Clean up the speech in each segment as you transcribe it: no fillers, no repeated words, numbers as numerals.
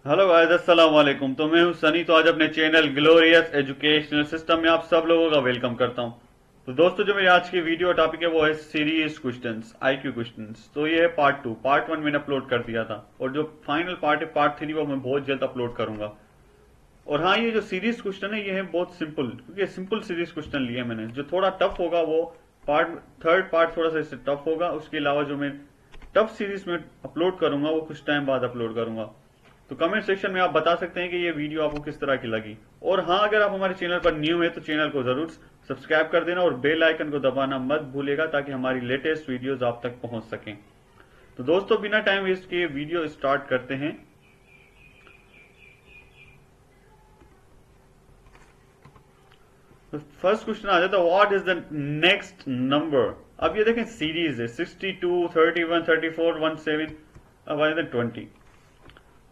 Hello guys, अस्सलाम वालेकुम। तो मैं हूं सनी। तो आज अपने चैनल ग्लोरियस एजुकेशनल सिस्टम में आप सब लोगों का वेलकम करता हूं। तो दोस्तों, जो मेरी आज की वीडियो टॉपिक है वो है सीरीज क्वेश्चंस, आईक्यू क्वेश्चंस। तो ये है पार्ट 2। पार्ट 1 मैंने अपलोड कर दिया था और जो फाइनल पार्ट है पार्ट 3 वो मैं बहुत जल्द अपलोड करूंगा। और हाँ, ये जो सीरीज क्वेश्चन है ये है बहुत सिंपल, क्योंकि सिंपल सीरीज क्वेश्चन लिए मैंने। जो थोड़ा टफ होगा वो पार्ट थर्ड पार्ट थोड़ा सा इससे टफ होगा। उसके अलावा जो मैं टफ सीरीज में अपलोड करूंगा वो कुछ टाइम बाद अपलोड करूंगा। तो कमेंट सेक्शन में आप बता सकते हैं कि ये वीडियो आपको किस तरह की लगी। और हाँ, अगर आप हमारे चैनल पर न्यू है तो चैनल को जरूर सब्सक्राइब कर देना और बेल आइकन को दबाना मत भूलेगा, ताकि हमारी लेटेस्ट वीडियोस आप तक पहुंच सकें। तो दोस्तों, बिना टाइम वेस्ट किए वीडियो स्टार्ट करते हैं। तो फर्स्ट क्वेश्चन आ जाता है, what is the next number. अब ये देखें, सीरीज है 62, 31, 34, 17, अब आ जाता है 20।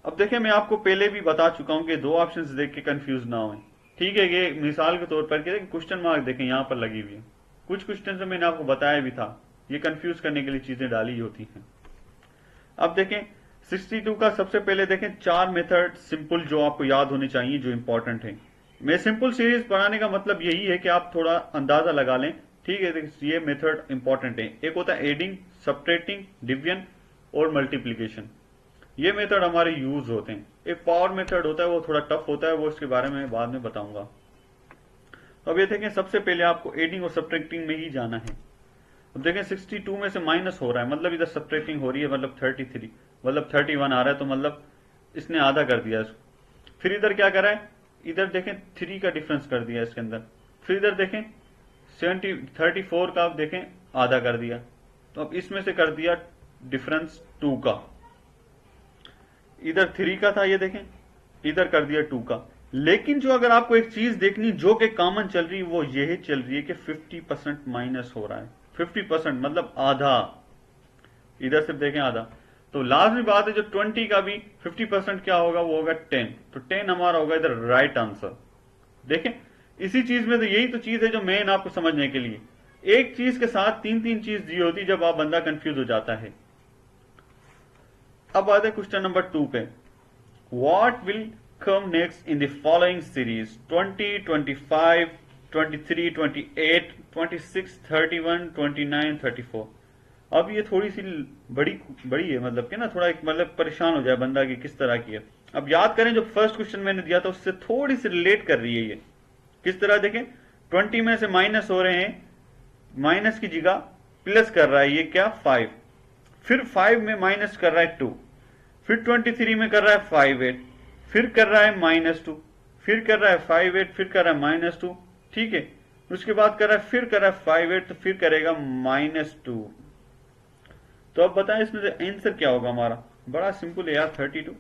अब देखें, मैं आपको पहले भी बता चुका हूं कि दो ऑप्शंस देख के कंफ्यूज ना हो। ठीक है, ये मिसाल के तौर पर क्वेश्चन मार्क देखें यहां पर लगी हुई है। कुछ क्वेश्चन से मैंने आपको बताया भी था, ये कंफ्यूज करने के लिए चीजें डाली होती हैं। अब देखें 62 का सबसे पहले देखें चार मेथड सिंपल जो आपको याद होने चाहिए, जो इंपॉर्टेंट है। मैं सिंपल सीरीज पढ़ाने का मतलब यही है कि आप थोड़ा अंदाजा लगा लें। ठीक है, ये मेथड इंपॉर्टेंट है। एक होता है एडिंग, सब्ट्रैक्टिंग, डिवीजन और मल्टीप्लीकेशन। ये मेथड हमारे यूज होते हैं। एक पावर मेथड होता है, वो थोड़ा टफ होता है, वो इसके बारे में बाद में बताऊंगा। तो अब ये देखें, सबसे पहले आपको एडिंग और सब्ट्रैक्टिंग में ही जाना है। अब देखें 62 में से माइनस हो रहा है, मतलब इधर सब्ट्रैक्टिंग हो रही है, मतलब 33, मतलब 31 आ रहा है, तो मतलब इसने आधा कर दिया इसको। फिर इधर क्या करा है, इधर देखें 3 का डिफरेंस कर दिया इसके अंदर। फिर इधर देखें 34 का आप देखें आधा कर दिया। तो अब इसमें से कर दिया डिफरेंस 2 का। इधर 3 का था, ये देखें, इधर कर दिया 2 का। लेकिन जो अगर आपको एक चीज देखनी जो कि कॉमन चल रही है वो यही चल रही है कि 50% माइनस हो रहा है। 50% मतलब आधा। इधर सिर्फ देखें आधा। तो लाजमी बात है, जो 20 का भी 50% क्या होगा, वो होगा 10। तो 10 हमारा होगा इधर राइट आंसर। देखें, इसी चीज में तो यही तो चीज है जो मेन आपको समझने के लिए। एक चीज के साथ तीन तीन चीज दी होती जब आप बंदा कंफ्यूज हो जाता है। अब आते हैं क्वेश्चन नंबर 2 पे। What will come next in the following series? 20, 25, 23, 28, 26, 31, 29, 34। अब ये थोड़ी सी बड़ी बड़ी है, मतलब कि ना थोड़ा एक मतलब परेशान हो जाए बंदा कि किस तरह की है। अब याद करें, जो फर्स्ट क्वेश्चन मैंने दिया था उससे थोड़ी सी रिलेट कर रही है ये। किस तरह देखें, 20 में से माइनस हो रहे हैं, माइनस की जगह प्लस कर रहा है ये क्या, 5। फिर 5 में माइनस कर रहा है 2। फिर 23 में कर रहा है 5, 8। फिर कर रहा है -2। फिर कर रहा है 5, 8। फिर कर रहा है -2। ठीक है, उसके बाद कर रहा है, फिर कर रहा है 5, 8। तो फिर करेगा -2। तो अब बताएं इसमें से आंसर क्या होगा हमारा। बड़ा सिंपल है यार, 32।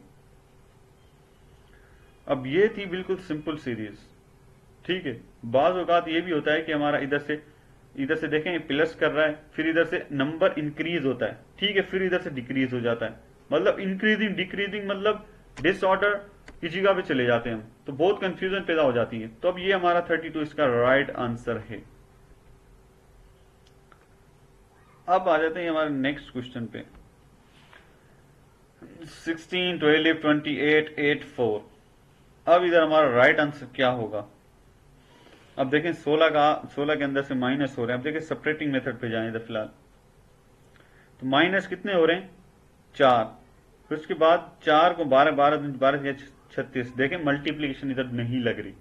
अब ये थी बिल्कुल सिंपल सीरीज। ठीक है, बाज औकात ये भी होता है कि हमारा इधर से देखें प्लस कर रहा है, फिर इधर से नंबर इंक्रीज होता है। ठीक है, फिर इधर से डिक्रीज हो जाता है, मतलब इंक्रीजिंग डिक्रीजिंग, मतलब डिसऑर्डर की जगह पे चले जाते हैं हम, तो बहुत कंफ्यूजन पैदा हो जाती है। तो अब ये हमारा 32 इसका राइट आंसर है। अब आ जाते हैं हमारे नेक्स्ट क्वेश्चन पे। 16, 12, 28, 8, 4। अब इधर हमारा राइट आंसर क्या होगा। अब देखें 16 के अंदर से माइनस हो रहे हैं। अब देखें सब्ट्रैक्टिंग मेथड पे जाएं इधर फिलहाल। तो माइनस कितने हो रहे हैं, 4। फिर उसके बाद 4 को 12, 12 12 36। देखें मल्टीप्लीकेशन इधर नहीं लग रही।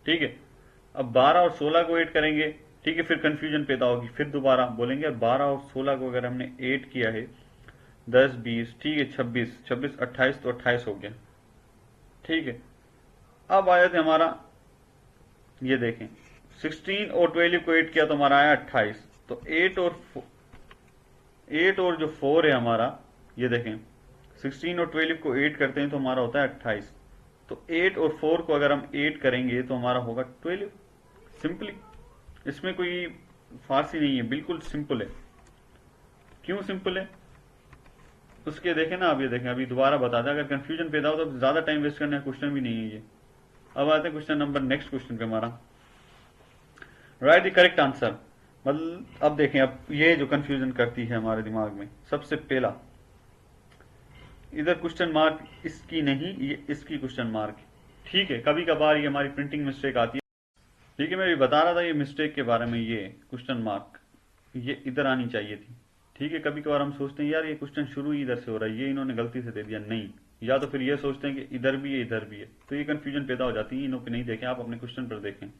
ठीक है, अब 12 और 16 को ऐड करेंगे। ठीक है, फिर कंफ्यूजन पैदा होगी, फिर दोबारा बोलेंगे 12 और 16 को अगर हमने ऐड किया है, 10, 20, ठीक है, 26, 26, 28, तो 28 हो गया। ठीक है, अब आया था हमारा, ये देखें 16 और 12 को ऐड किया तो हमारा आया 28। तो 8 और जो 4 है हमारा, ये देखें 16 और 12 को ऐड करते हैं तो हमारा होता है 28। तो 8 और 4 को अगर हम ऐड करेंगे तो हमारा होगा 12। सिंपली, इसमें कोई फारसी नहीं है, बिल्कुल सिंपल है। क्यों सिंपल है उसके देखें ना। अब ये देखें, अभी दोबारा बता दें, अगर कंफ्यूजन पैदा हो तो ज्यादा टाइम वेस्ट करने का क्वेश्चन भी नहीं है ये। अब आते हैं क्वेश्चन नंबर नेक्स्ट क्वेश्चन पे हमारा। Right the correct answer. मतलब अब देखें, अब ये जो कंफ्यूजन करती है हमारे दिमाग में, सबसे पहला इधर क्वेश्चन मार्क इसकी नहीं, ये इसकी क्वेश्चन मार्क। ठीक है, कभी कभार ये हमारी प्रिंटिंग मिस्टेक आती है। ठीक है, मैं भी बता रहा था ये मिस्टेक के बारे में, ये क्वेश्चन मार्क ये इधर आनी चाहिए थी। ठीक है, कभी कभार हम सोचते हैं यार ये क्वेश्चन शुरू ही इधर से हो रहा है, ये इन्होंने गलती से दे दिया, नहीं। या तो फिर ये सोचते हैं कि इधर भी है इधर भी है, तो ये कंफ्यूजन पैदा हो जाती है। इन्हों पे नहीं देखें, आप अपने क्वेश्चन पर देखें।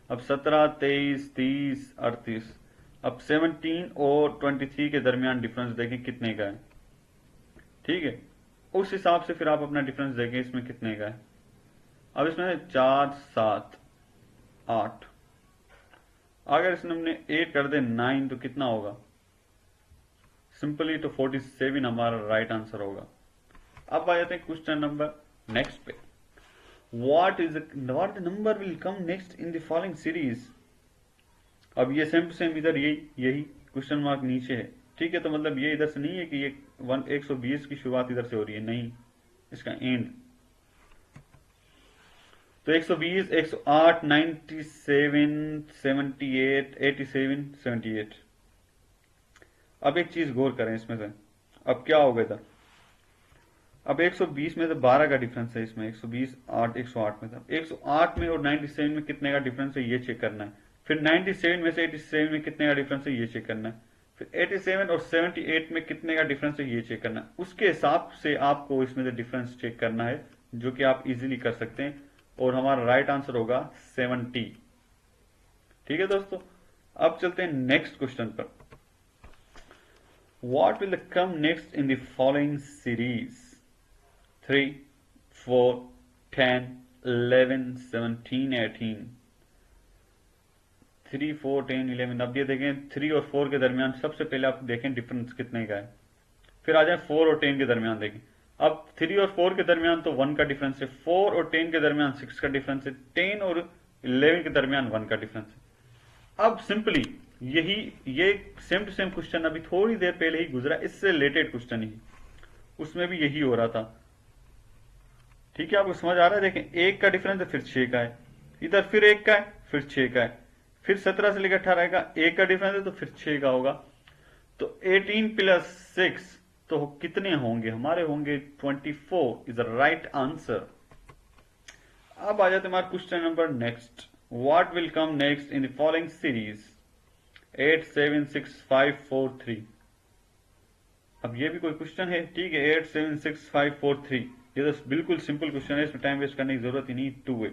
अब 17, 23, 30, 38। अब 17 और 23 के दरमियान डिफरेंस देखें कितने का है। ठीक है, उस हिसाब से फिर आप अपना डिफरेंस देखें इसमें कितने का है। अब इसमें 4, 7, 8, अगर इसमें हमने 8 कर दे 9 तो कितना होगा? सिंपली तो 47 हमारा राइट आंसर होगा। अब आ जाते हैं क्वेश्चन नंबर नेक्स्ट पे। what the number will come next in the following series। अब ये सेम टू सेम इधर यही क्वेश्चन मार्क नीचे है। ठीक है, तो मतलब ये इधर से नहीं है कि ये 120 की शुरुआत इधर से हो रही है, नहीं, इसका एंड। तो 120, 108, 97, 78, 87, 78। अब एक चीज गौर करें इसमें से, अब क्या होगा इधर। अब 120 में से 12 का डिफरेंस है इसमें, 120, 8, 108 में था। 108 में और 97 में कितने का डिफरेंस है ये चेक करना है। फिर 97 में से 87 में कितने का डिफरेंस है ये चेक करना है। फिर 87 और 78 में कितने का डिफरेंस है ये चेक करना है। उसके हिसाब से आपको इसमें से डिफरेंस चेक करना है, जो कि आप इजीली कर सकते हैं, और हमारा राइट आंसर होगा 70। ठीक है दोस्तों, अब चलते हैं नेक्स्ट क्वेश्चन पर। What will come next in the following series? 3, 4, 10, 11, 17, 18। 3, 4, 10, 11। अब ये देखें 3 और 4 के दरमियान सबसे पहले आप देखें डिफरेंस कितने का है। फिर आ जाए 4 और 10 के दरमियान देखें। अब 3 और 4 के दरमियान तो 1 का डिफरेंस है, 4 और 10 के दरमियान 6 का डिफरेंस है, 10 और 11 के दरमियान 1 का डिफरेंस है। अब सिंपली ये सेम टू सेम क्वेश्चन अभी थोड़ी देर पहले ही गुजरा, इससे रिलेटेड क्वेश्चन ही, उसमें भी यही हो रहा था। ठीक है, आपको समझ आ रहा है। देखें 1 का डिफरेंस है, फिर 6 का है, इधर फिर 1 का है, फिर 6 का है, फिर 17 से लेकर 18 का 1 का डिफरेंस है तो फिर 6 का होगा। तो 18 प्लस 6 तो कितने होंगे हमारे? होंगे 24 इज द राइट आंसर। अब आ जाते हमारे question number next. What will come next in the following series? 8, 7, 6, 5, 4, 3। अब ये भी कोई क्वेश्चन है। ठीक है, 8, 7, 6, 5, 4, 3। ये तो बिल्कुल सिंपल क्वेश्चन है, इसमें टाइम वेस्ट करने की जरूरत ही नहीं, 2 है।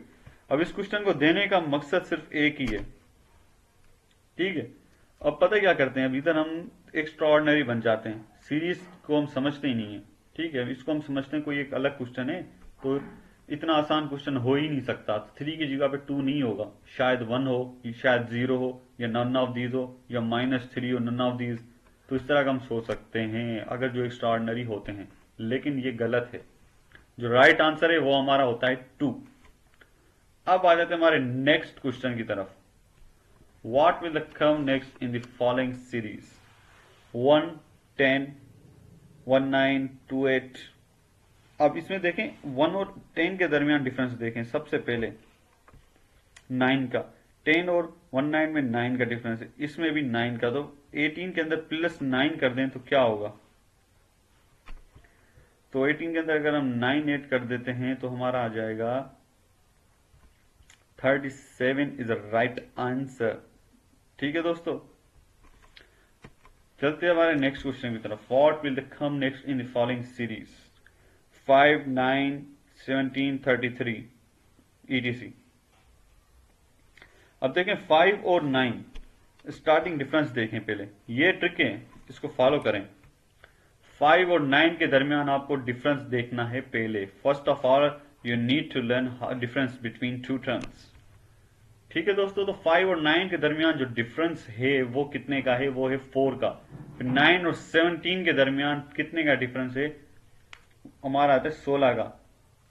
अब इस क्वेश्चन को देने का मकसद सिर्फ एक ही है। ठीक है, अब पता क्या करते हैं, अब इधर हम एक्स्ट्राऑर्डिनरी बन जाते हैं, सीरीज को हम समझते ही नहीं है। ठीक है, इसको हम समझते हैं कोई एक अलग क्वेश्चन है, तो इतना आसान क्वेश्चन हो ही नहीं सकता। 3 की जगह पे 2 नहीं होगा, शायद 1 हो, शायद 0 हो, या नन ऑफ दीज हो, या -3 हो, नन ऑफ दीज। तो इस तरह का हम सोच सकते हैं अगर जो एक्स्ट्राऑर्डिनरी होते हैं, लेकिन ये गलत है। जो राइट आंसर है वो हमारा होता है 2। अब आ जाते हैं हमारे नेक्स्ट क्वेश्चन की तरफ। What will come next in the following series? 1, 10, 19, 28। अब इसमें देखें 1 और 10 के दरमियान डिफरेंस देखें। सबसे पहले 9 का, 10 और 19 में 9 का डिफरेंस है, इसमें भी 9 का। तो 18 के अंदर प्लस 9 कर दें तो क्या होगा? तो 18 के अंदर अगर हम 9 ऐड कर देते हैं तो हमारा आ जाएगा 37 इज द राइट आंसर। ठीक है दोस्तों, चलते हैं हमारे नेक्स्ट क्वेश्चन की तरफ। What will come next in the following series? 5, 9, 17, 33 etc। अब देखें 5 और 9 स्टार्टिंग डिफरेंस देखें पहले, ये ट्रिक है, इसको फॉलो करें। 5 और 9 के दरमियान आपको डिफरेंस देखना है पहले। First of all you need to learn difference between two terms. ठीक है दोस्तों, तो 5 और 9 के दरमियान जो डिफरेंस है वो कितने का है? वो है 4 का। फिर 9 और 17 के दरमियान कितने का डिफरेंस है? हमारा आता है 16 का।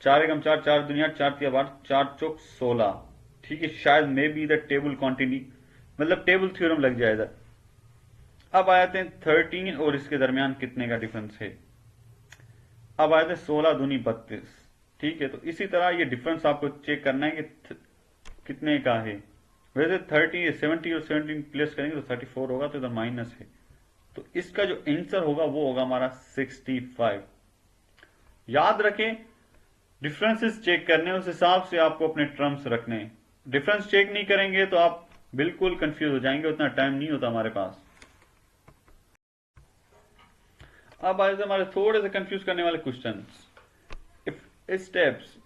4 एकम 4, 4 दुनिया 4 तिया 12, 4 चौक 16। ठीक है, शायद मे बी इधर टेबल क्वांटिटी मतलब टेबल थ्योरम लग जाए इधर। अब आ जाते हैं 13 और इसके दरमियान कितने का डिफरेंस है? अब आते हैं 16 दूनी 32। ठीक है, तो इसी तरह ये डिफरेंस आपको चेक करना है कि कितने का है। वैसे 30, 70 और 17 प्लस करेंगे तो 34 होगा, तो इधर माइनस है। तो इसका जो आंसर होगा वो होगा हमारा 65। याद रखें, डिफरेंसेस चेक करने, उस हिसाब से आपको अपने टर्म्स रखने। डिफरेंस चेक नहीं करेंगे तो आप बिल्कुल कंफ्यूज हो जाएंगे, उतना टाइम नहीं होता हमारे पास। अब आए हमारे थोड़े से कंफ्यूज करने वाले question. If steps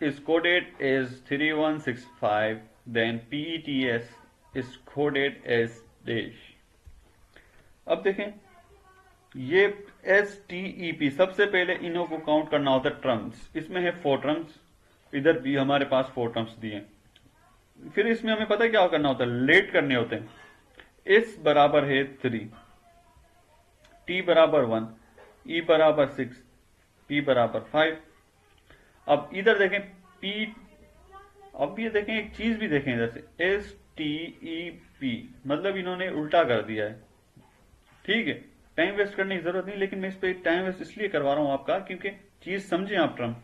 is coded as 3165, then PETS is coded as dash। अब देखें, ये STEP सबसे पहले इन्हों को काउंट करना होता है टर्म्स। इसमें है 4 टर्म्स, इधर भी हमारे पास 4 टर्म्स दिए। फिर इसमें हमें पता है क्या करना होता है, लेट करने होते हैं। S बराबर है 3, T बराबर 1, E बराबर 6, P बराबर 5। अब इधर देखें P, अब ये देखें एक चीज भी देखें इधर से, STEP मतलब इन्होंने उल्टा कर दिया है। ठीक है, टाइम वेस्ट करने की जरूरत नहीं, लेकिन मैं इस पे टाइम वेस्ट इसलिए करवा रहा हूं आपका, क्योंकि चीज समझें आप टर्म।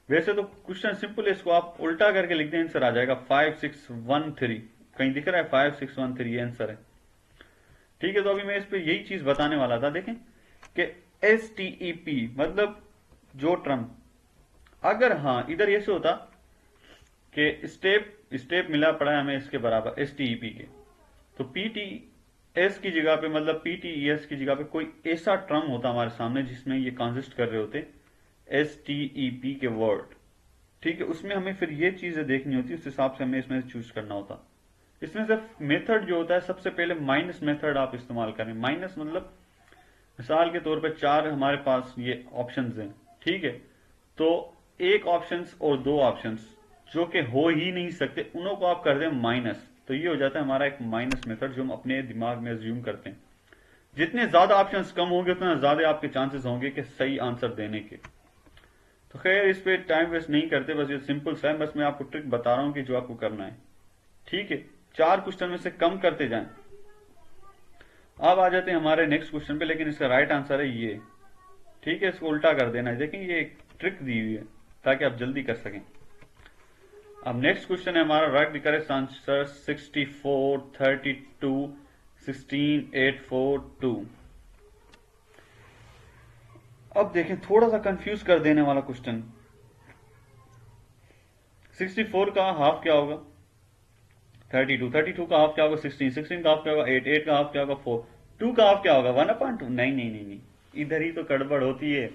वैसे तो क्वेश्चन सिंपल है, इसको आप उल्टा करके लिख दें, आंसर आ जाएगा 5613। कहीं दिख रहा है 5613 ये आंसर है। ठीक है, तो अभी मैं इस पे यही चीज बताने वाला था। देखें कि STEP मतलब जो टर्म, अगर हाँ इधर ये से होता कि स्टेप मिला पड़ा है हमें इसके बराबर STEP के, तो PTS की जगह पे मतलब PTES की जगह पे कोई ऐसा टर्म होता हमारे सामने जिसमें ये कंसिस्ट कर रहे होते STEP के वर्ड। ठीक है, उसमें हमें फिर ये चीजें देखनी होती, उस हिसाब से हमें इसमें चूज करना होता। इसमें सिर्फ मेथड जो होता है, सबसे पहले माइनस मेथड आप इस्तेमाल करें। माइनस मतलब मिसाल के तौर पे 4 हमारे पास ये ऑप्शंस हैं। ठीक है, तो एक ऑप्शंस और 2 ऑप्शंस जो कि हो ही नहीं सकते, उन्हों को आप कर दें माइनस, तो ये हो जाता है हमारा एक माइनस मेथड जो हम अपने दिमाग में अज्यूम करते हैं। जितने ज्यादा ऑप्शंस कम होंगे उतना ज्यादा आपके चांसेस होंगे कि सही आंसर देने के। तो खैर इस पे टाइम वेस्ट नहीं करते, बस ये सिंपल सा है, बस मैं आपको ट्रिक बता रहा हूं कि जो आपको करना है। ठीक है, 4 क्वेश्चन में से कम करते जाएं। अब आ जाते हैं हमारे नेक्स्ट क्वेश्चन पे, लेकिन इसका राइट आंसर है ये। ठीक है, इसको उल्टा कर देना है। देखें ये एक ट्रिक दी हुई है ताकि आप जल्दी कर सकें। अब नेक्स्ट क्वेश्चन है हमारा, राइट करेक्ट आंसर 64 32 16 8 4 2। अब देखें थोड़ा सा कंफ्यूज कर देने वाला क्वेश्चन। 64 का हाफ क्या होगा, 32 का हाफ क्या होगा, 16 का हाफ क्या होगा, 8 का हाफ क्या होगा, 4 2 का हाफ क्या होगा, 1/2। नहीं नहीं नहीं नहीं, इधर ही तो गड़बड़ होती है।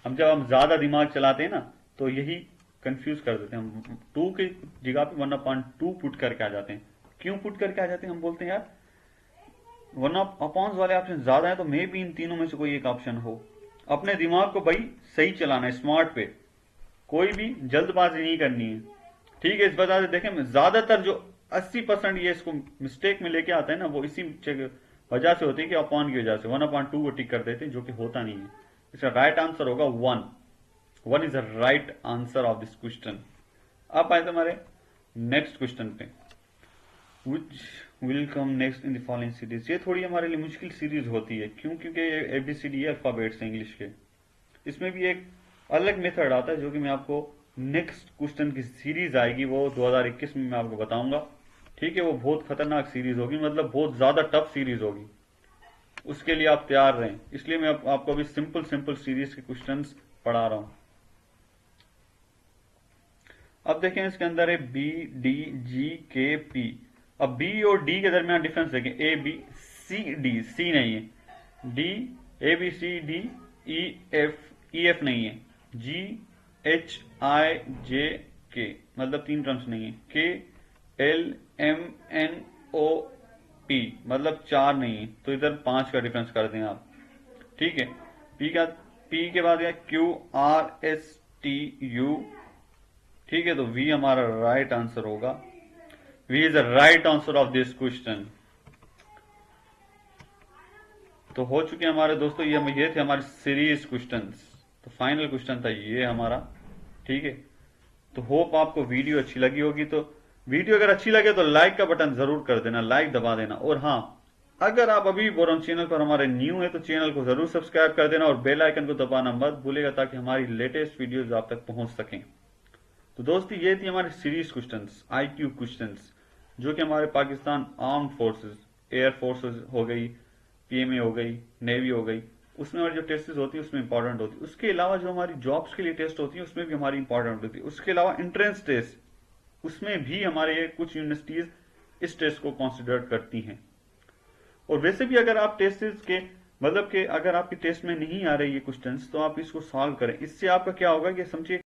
जब हम ज्यादा दिमाग चलाते हैं ना तो यही कंफ्यूज कर देते हैं। हम 2 की जगह पे 1/2 पुट करके आ जाते हैं। क्यों पुट करके आ जाते हैं, हम बोलते हैं यार 1/2 वाले ऑप्शन ज्यादा है, तो मे भी इन तीनों में से कोई एक ऑप्शन हो। अपने दिमाग को भाई सही चलाना है, स्मार्ट पे, कोई भी जल्दबाजी नहीं करनी है। ठीक है, इस वजह से देखें ज्यादातर जो 80% ये इसको मिस्टेक में लेके आता है ना, वो इसी वजह से होती है कि अपॉन की वजह से 1/2 को टिक कर देते हैं, जो कि होता नहीं है। इसका राइट आंसर होगा 1 is the right answer of this question. अब आए हमारे नेक्स्ट क्वेश्चन पे, which will come next in the following series. ये थोड़ी हमारे लिए मुश्किल सीरीज होती है, क्यों, क्योंकि ये ABCD अल्फाबेट्स हैं इंग्लिश के। इसमें भी एक अलग मेथड आता है जो कि मैं आपको नेक्स्ट क्वेश्चन की सीरीज आएगी, वो 2021 में मैं आपको बताऊंगा। ठीक है, वो बहुत खतरनाक सीरीज होगी, मतलब बहुत ज्यादा टफ सीरीज होगी, उसके लिए आप तैयार रहें। इसलिए मैं आपको अभी सिंपल सिंपल सीरीज के क्वेश्चंस पढ़ा रहा हूं। अब देखें इसके अंदर है BDGKP। अब B और D के दरमियान डिफरेंस देखें, ABCD, C नहीं है, D ABCD EF नहीं है, GHIJK मतलब 3 टर्म्स नहीं है, KLMNOP मतलब 4 नहीं है, तो इधर 5 का डिफरेंस कर दें आप। ठीक है, P के बाद QRSTU। ठीक है, तो V हमारा राइट आंसर होगा। V is the right answer of this question. तो हो चुके हमारे दोस्तों, ये थे हमारे सीरीज क्वेश्चंस। तो फाइनल क्वेश्चन था ये हमारा। ठीक है, तो होप आपको वीडियो अच्छी लगी होगी। तो वीडियो अगर अच्छी लगे तो लाइक का बटन जरूर कर देना, लाइक दबा देना। और हाँ, अगर आप अभी बोरन चैनल पर हमारे न्यू है तो चैनल को जरूर सब्सक्राइब कर देना और बेल आइकन को दबाना मत भूलेगा, ताकि हमारी लेटेस्ट वीडियोस आप तक पहुंच सकें। तो दोस्तों ये थी हमारी सीरीज क्वेश्चंस, IQ क्वेश्चंस, जो कि हमारे Pakistan armed forces, air forces हो गई, PMA हो गई, नेवी हो गई, उसमें हमारी जो टेस्ट होती है उसमें इंपॉर्टेंट होती है। उसके अलावा जो हमारी जॉब्स के लिए टेस्ट होती है उसमें भी हमारी इंपॉर्टेंट होती है। उसके अलावा एंट्रेंस टेस्ट, उसमें भी हमारे कुछ यूनिवर्सिटीज इस टेस्ट को कंसिडर करती हैं। और वैसे भी अगर आप टेस्ट के मतलब कि अगर आपके टेस्ट में नहीं आ रही है क्वेश्चंस तो आप इसको सॉल्व करें। इससे आपका क्या होगा कि समझिए